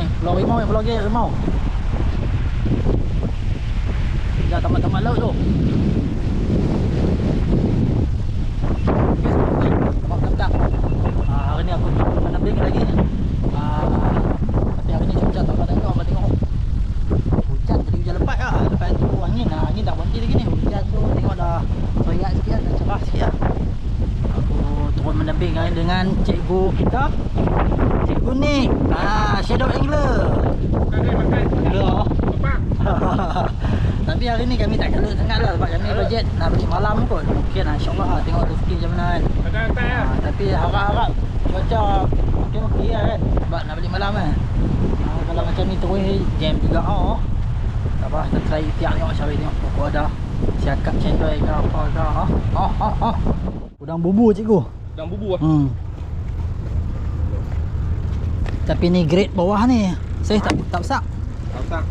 geng. Pulau Rimau ni, Pulau Rimau. Dah tamat-tamat laut tu. Tamat-tamat. Hari ni aku menambing lagi ni. Tapi hari ni cuaca tak tengok, abang tengok. Hujan tadi, hujan lebat lah. Lepas tu angin lah, angin dah berhenti lagi ni. Hujan tu tengok dah beriak sikit, dah cerah sikit lah. Aku turun menambing dengan cikgu kita, Cikgu Nick. Shadow Angler. Angler. Tapi hari ni kami tak kalut sangat lah sebab kami bajet nak balik malam kot. Mungkin insyaAllah lah, tengok rezeki macam mana kan. Tapi harap-harap cuaca okey lah kan, sebab nak balik malam kan. Kalau macam ni terus jam juga. Tak apa, kita try tiap tengok Syarif tengok pokok ada siakap cendol ke apa ke. Udang bubu cikgu. Udang bubu lah. Tapi ni grade bawah ni saya tak besar. Tak besar.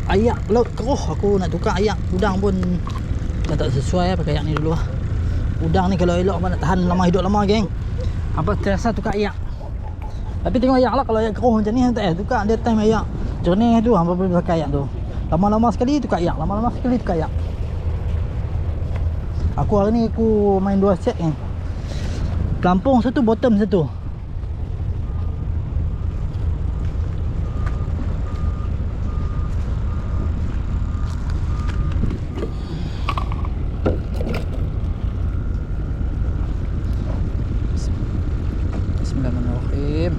Ayak laut keruh. Aku nak tukar ayak udang pun tak sesuai pakai ayak ni dulu lah. Udang ni kalau elok nak tahan lama, hidup lama geng. Apa terasa tukar ayak. Tapi tengok ayak lah, kalau ayak keruh macam ni tak payah tukar. Dia time ayak jernih tu hampa boleh pakai ayak tu. Lama-lama sekali tukar ayak, lama-lama sekali tukar ayak. Aku hari ni aku main 2 set kan. Pelampung satu, bottom satu. Bismillahirrahmanirrahim.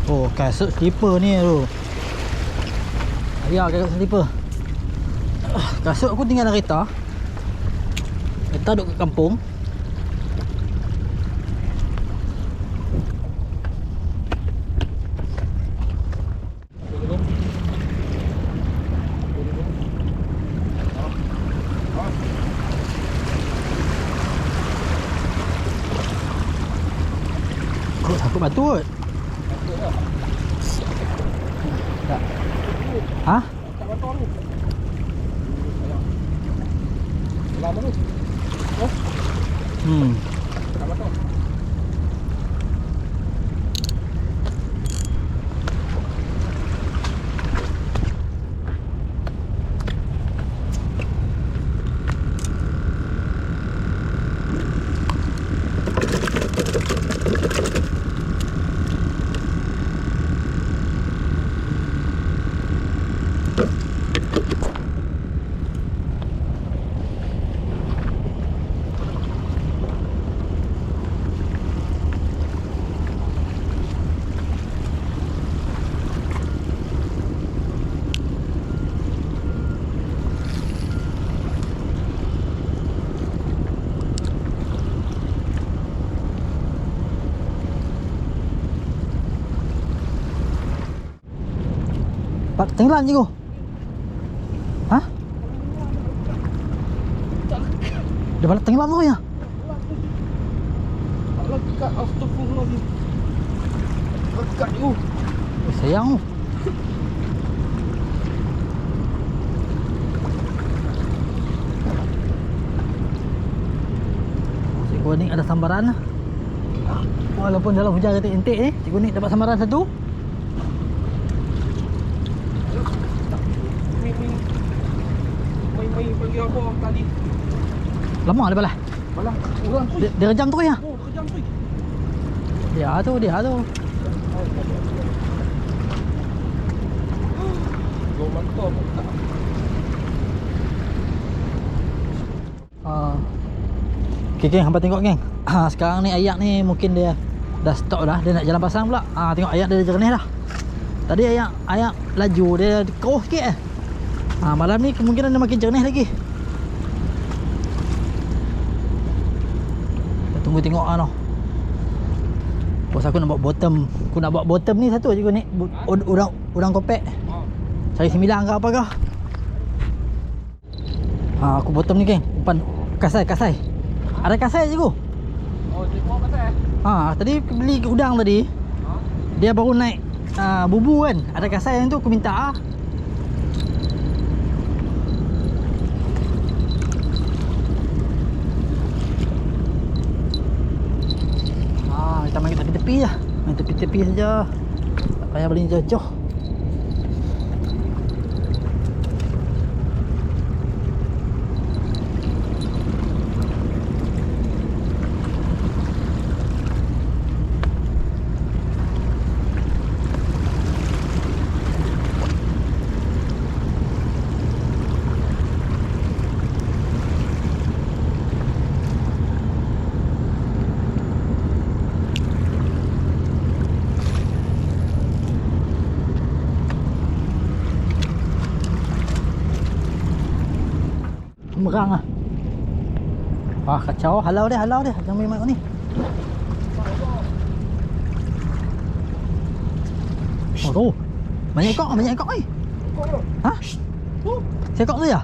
Oh, kasut slipper ni tu. Ya, kasut slipper. Kasut aku tinggal dalam kereta. Kereta duduk kat kampung. Aku takut batut. Tak. Ha? Tak batal tu. Lama tu. Tak batal. Pak tenggelam cikgu. Ha? Dia balik tenggelam tu ya? Allah dekat, astagfirullahaladzim. Dekat tu. Sayang tu. Cikgu Nik ada sambaran lah. Walaupun dalam hujan rintik-rintik ni, Cikgu Nik dapat sambaran satu. Main pergi apa tadi? Lama dia balas. Malah orang tu. Dia rejam tu ya? Oh, kejam tu. Dia tu. Gua mantap tak. Okay geng, hampa tengok geng. Sekarang ni ayak ni mungkin dia dah stop dah. Dia nak jalan pasang pula. Tengok ayak dia jernih dah. Tadi ayak laju dia keruh sikit. Malam ni kemungkinan dia makin jernih lagi. tengok ano. Bos aku nak buat bottom. Aku nak buat bottom ni satu je ni. Udang kopek. Cari 9 ke apa ke? Aku bottom ni geng. Umpan kasai. Ada kasai je aku. Oh, dia buat kasai. Tadi beli udang tadi. Dia baru naik bubu kan. Ada kasai yang tu aku minta. Kita main tepi-tepi je. Main tepi-tepi saja. Tak payah beli jauh-jauh. Merang kacau. Halau dia. Jangan main ni. Oh tu. Banyak ekor ni. Ha? Seekor tu ya?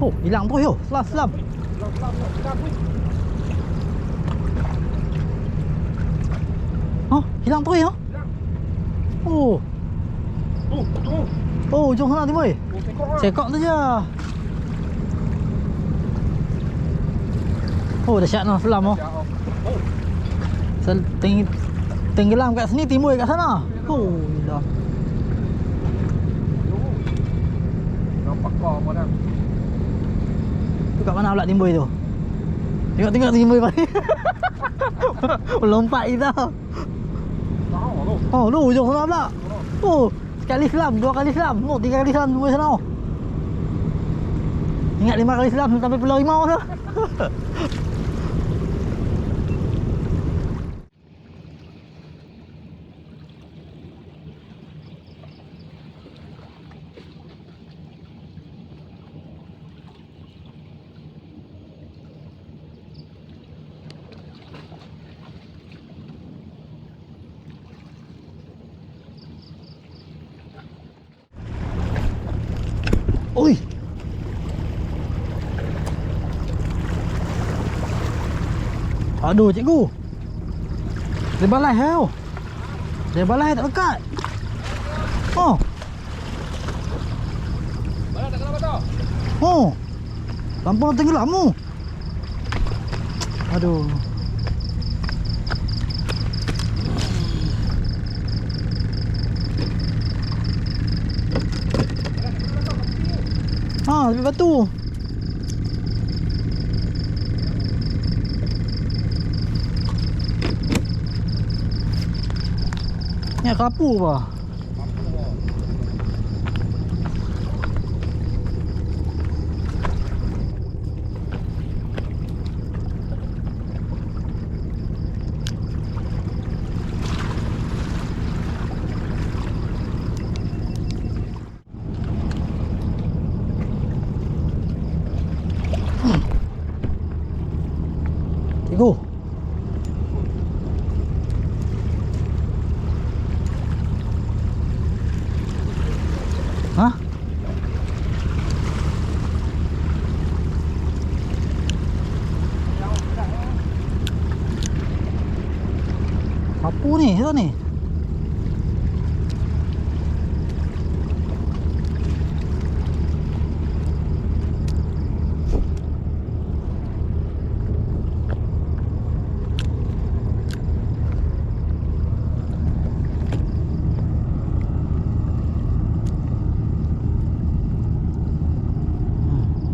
Oh, hilang terus yo. Selam. Hilang terus ya? Oh, jom sana Timoy. Sekok tu je. Oh, dahsyat noh selam oh. Tenggelam kat sini, Timoy kat sana. Oh, dah. Nampak kau apa dah. Tu kat mana pula Timoy tu? Tengok Timoy balik. Lompat kita. Oh, lu hujung sana pula. Oh, sekali selam, 2 kali selam. Oh, 3 kali selam, 2 sana. Ingat 5 kali selam sampai Pulau Rimau tu. Oi. Aduh cikgu. Dia balai hau. Dia balai tak dekat. Oh. Balai tak kenapa tau? Oh. Lampau tenggelam mu. Aduh. Tepi batu. Ni kapu apa? Cikgu. Hah? Apa ni? Apa ni?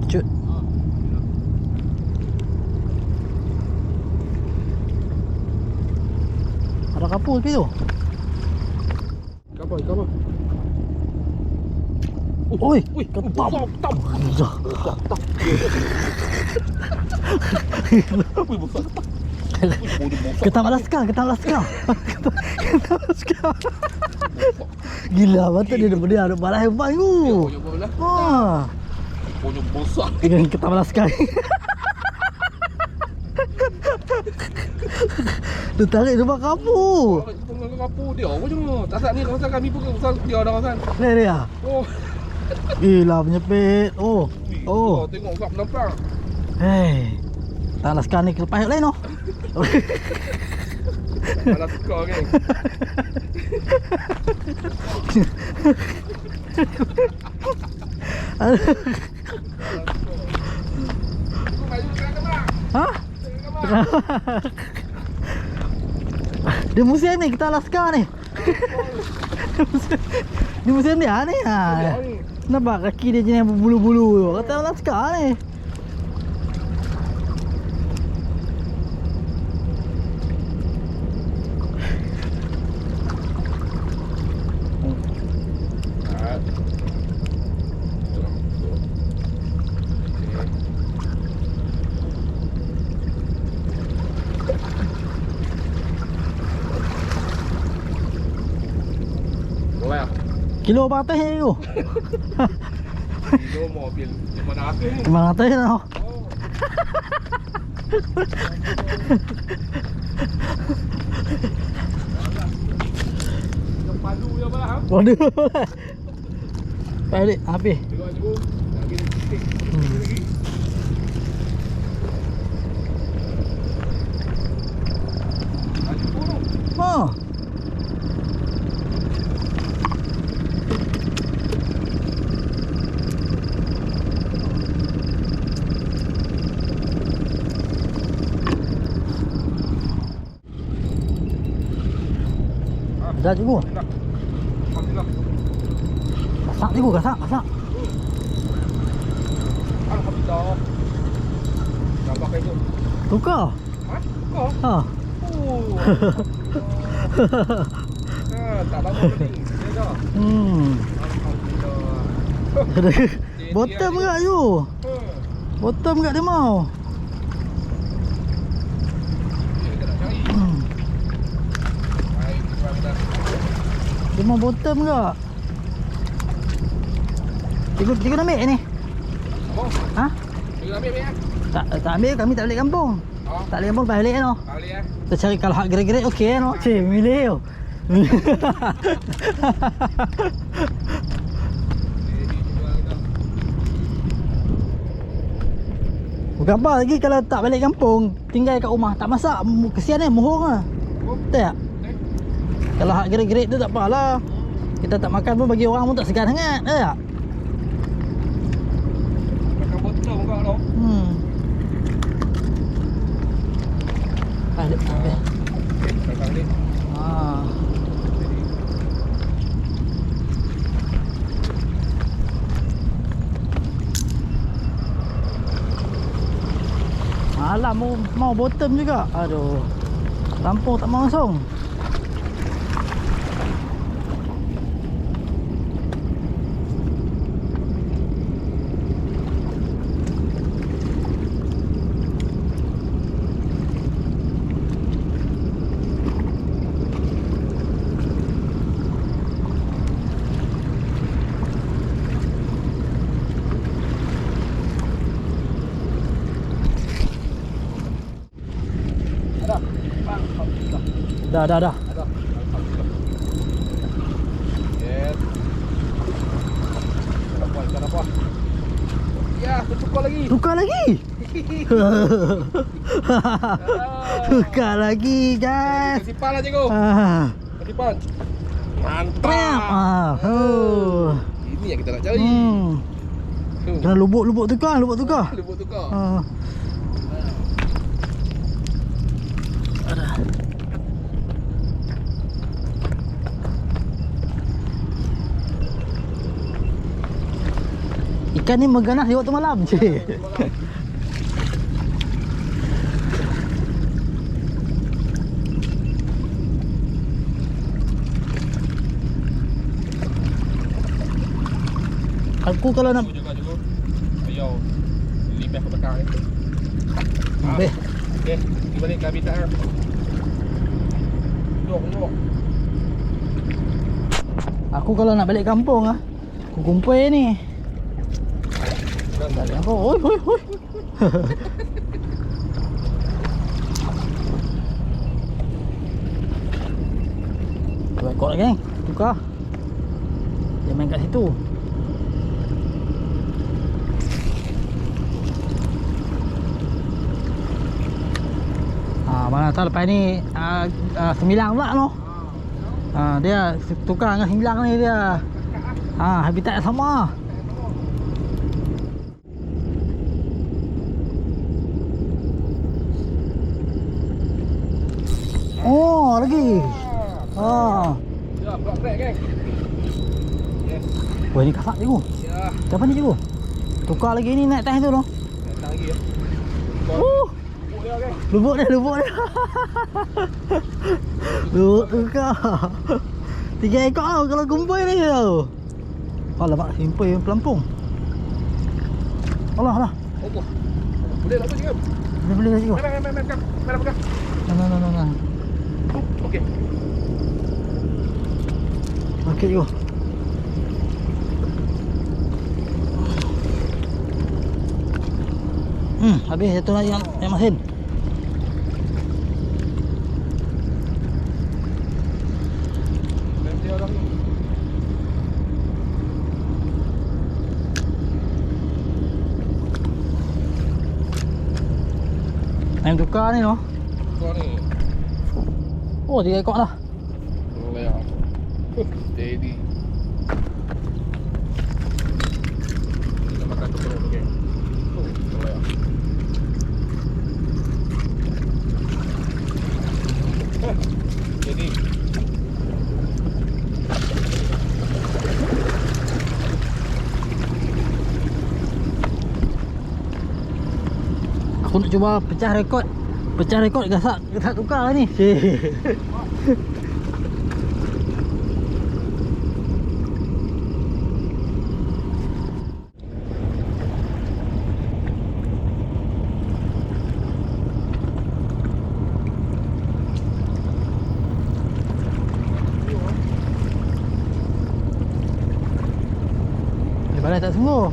Cut. Ada kapur tepi tu. Kapal. Oi, ketam. Ketam Alaska. Gila betul dia ada balas hebat tu. Ponyok bola. Ha. Ponyok besar. Dengan kita balas sekali. Dia tarik dia buat kapur. Tengah kapur dia. Apa cuma? Tak ni kawasan kami pun kawasan dia ada kawasan. Dia. Oh. Gila penyepit. Oh. Oh. Tengok kap nampak. Hei. Tak laskan ni lepas lain noh. Alah tukar kan. Ha? Dia musim ni kita laskan ni. Dia musim ni ha ni. Ha. Nampak kaki dia jenis berbulu-bulu tu. Kata laskan ni. Kilo apa atas ni tu? Kilo mobil 500 ni. 500 tau. Yang padu je apa lah. Waduh. Balik habis. Tengok cikgu. Lagi sikit. Lagi. Lagi turun. Ha. Dah cikgu. Alhamdulillah. Gasak cikgu, gasak. Alhamdulillah. Dah pakai tu. Tukar. Ha? Kau? Ha. Oh. Tak lama tadi. Dia dah. Alhamdulillah. Bottom enggak you? Bottom enggak dia mau? Kita nak cari. Baik, kita. Dia mau bottom enggak? Cikgu nak ambil ni? Apa? Ha? Kita ambil ni. Tak ambil, kami tak balik kampung. Oh. Tak balik kampung, balik no. Kali Kita cari kalau hak gerak-gerak okey no. Cik, milih yo. Bukan apa lagi kalau tak balik kampung, tinggal kat rumah, tak masak, kesian ni, mohong lah. Betul tak? Kalau hak gerak-gerak tu tak apalah. Kita tak makan pun bagi orang pun tak segan sangat, betul tak? Makan botol kau tu. Balik, balik. Okey, dah balik. Alah mau bottom juga. Aduh. Lampung tak mau langsung. Dah. Ada. Alhamdulillah. Yes. Ikan apa? Ya, tukar lagi. Tukar lagi. Tukar lagi, guys. Simpan lah cikgu. Simpan. Mantap. Ini yang kita nak cari. Kena lubuk tukar. Lubuk tukar. Ikan ni mengganas di waktu malam, cik. Aku kalau nak Juga. Ayo. Lipat ke belakang ni. Habis. Okey, pergi balik ke habitat kan. Duduk. Aku kalau nak balik kampung ah, aku kumpul ni. Balik kampung. Oi oi oi. Dua ekor lagi geng. Tukar. Dia main kat situ. Mana tahu lepas ni 9 pula tu. Dia tukar dengan 9 ni dia. Habitat yang sama. Oh, lagi. Ya, block break geng. Yes. Wah, ni kasar cikgu. Ya. Siapa ni cikgu? Tukar lagi ni naik atas tu tu. Datang lagi ya. Buk dia geng. Lubuk dia. Lubuk tukar. 3 ekor tau kalau kumpul ni tau. Alamak, simpul yang pelampung. Alah. Oh. Boleh tak tu cikgu? Boleh tak cikgu? Main pegang. Main pegang. Nah. Okey. Okey cikgu. Habis satu lagi yang masin. Main dia orang ni. Yang tukar ni noh. Kau ni. Oh, 3 ekor lah. Boleh ah. Steady. Kita makan tu perut okey. Boleh ah. Jadi aku nak cuba pecah rekod. Pecah rekod gasak tukar ni. Balai tak sungguh.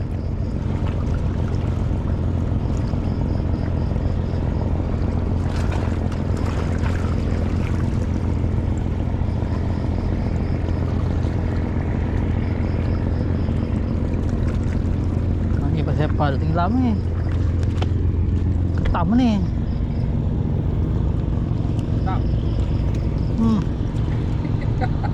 Ni pasal apa dah tenggelam ni. Ketam ni. tak.